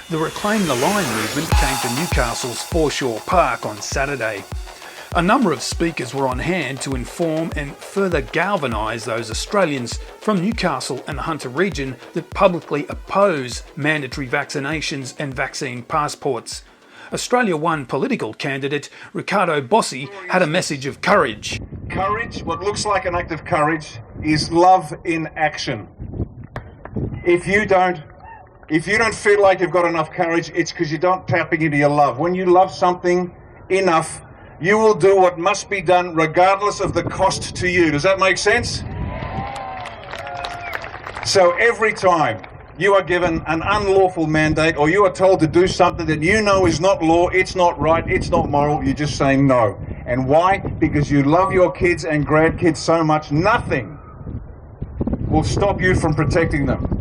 The Reclaim the Line movement came to Newcastle's Foreshore Park on Saturday. A number of speakers were on hand to inform and further galvanise those Australians from Newcastle and the Hunter region that publicly oppose mandatory vaccinations and vaccine passports. Australia One political candidate Riccardo Bosi had a message of courage. Courage, what looks like an act of courage, is love in action. If you don't feel like you've got enough courage, it's because you're not tapping into your love. When you love something enough, you will do what must be done regardless of the cost to you. Does that make sense? So every time you are given an unlawful mandate or you are told to do something that you know is not law, it's not right, it's not moral, you just say no. And why? Because you love your kids and grandkids so much, nothing will stop you from protecting them.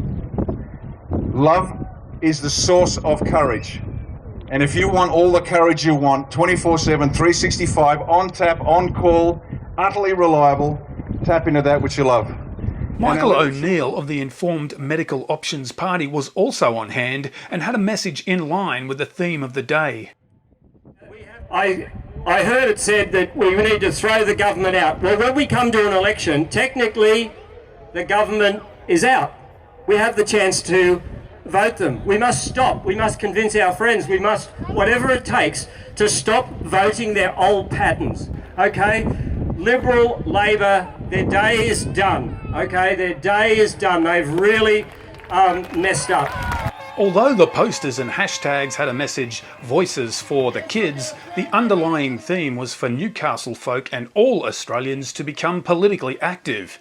Love is the source of courage. And if you want all the courage you want, 24/7, 365, on tap, on call, utterly reliable, tap into that which you love. Michael O'Neill of the Informed Medical Options Party was also on hand and had a message in line with the theme of the day. I heard it said that we need to throw the government out. Well, when we come to an election, technically the government is out. We have the chance to vote them. We must stop. We must convince our friends. We must, whatever it takes, to stop voting their old patterns. Okay? Liberal, Labor, their day is done. Okay? Their day is done. They've really messed up. Although the posters and hashtags had a message, Voices for the Kids, the underlying theme was for Newcastle folk and all Australians to become politically active.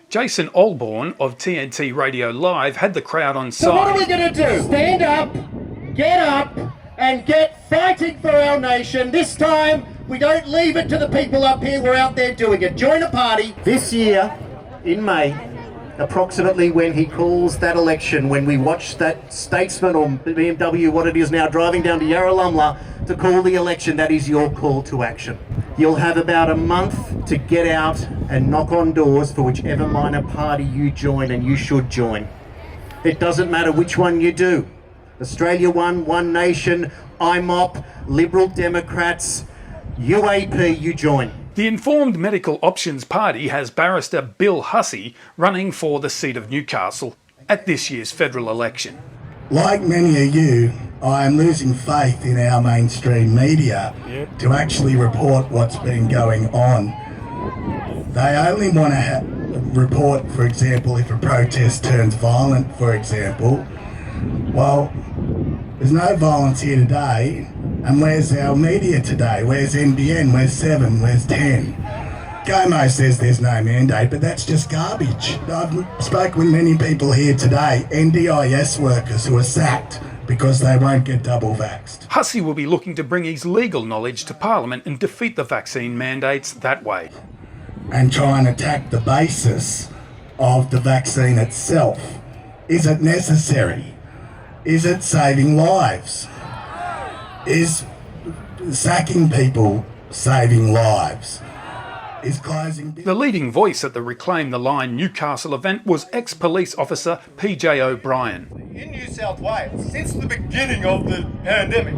Jason Olbourne of TNT Radio Live had the crowd on side. So what are we going to do? Stand up, and get fighting for our nation. This time, we don't leave it to the people up here. We're out there doing it. Join a party. This year, in May, approximately when he calls that election, when we watch that statesman or BMW, what it is now, driving down to Yarralumla to call the election, that is your call to action. You'll have about a month to get out and knock on doors for whichever minor party you join, and you should join. It doesn't matter which one you do. Australia One, One Nation, IMOP, Liberal Democrats, UAP, you join. The Informed Medical Options Party has barrister Bill Hussey running for the seat of Newcastle at this year's federal election. Like many of you, I am losing faith in our mainstream media to actually report what's been going on. They only want to report, for example, if a protest turns violent, for example. Well, there's no violence here today, and where's our media today? Where's NBN? Where's 7? Where's 10? Gomo says there's no mandate, but that's just garbage. I've spoken with many people here today, NDIS workers who are sacked because they won't get double vaxxed. Hussey will be looking to bring his legal knowledge to Parliament and defeat the vaccine mandates that way. And try and attack the basis of the vaccine itself. Is it necessary? Is it saving lives? Is sacking people saving lives? Is closing... The leading voice at the Reclaim the Line Newcastle event was ex-police officer PJ O'Brien. In New South Wales, since the beginning of the pandemic,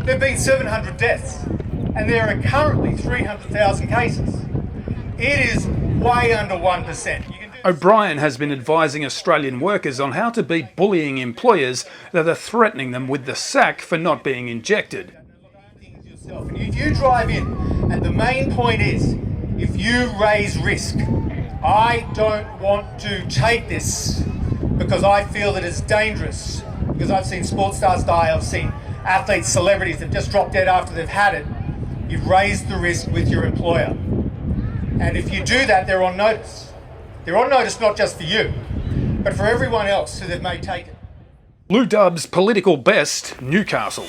there have been 700 deaths, and there are currently 300,000 cases. It is way under 1%. O'Brien has been advising Australian workers on how to beat bullying employers that are threatening them with the sack for not being injected. If you drive in, and the main point is, if you raise risk, I don't want to take this because I feel that it's dangerous, because I've seen sports stars die, I've seen athletes, celebrities that just drop dead after they've had it. You've raised the risk with your employer. And if you do that, they're on notice. They're on notice not just for you, but for everyone else who they may take it. Lou Dub's political best, Newcastle.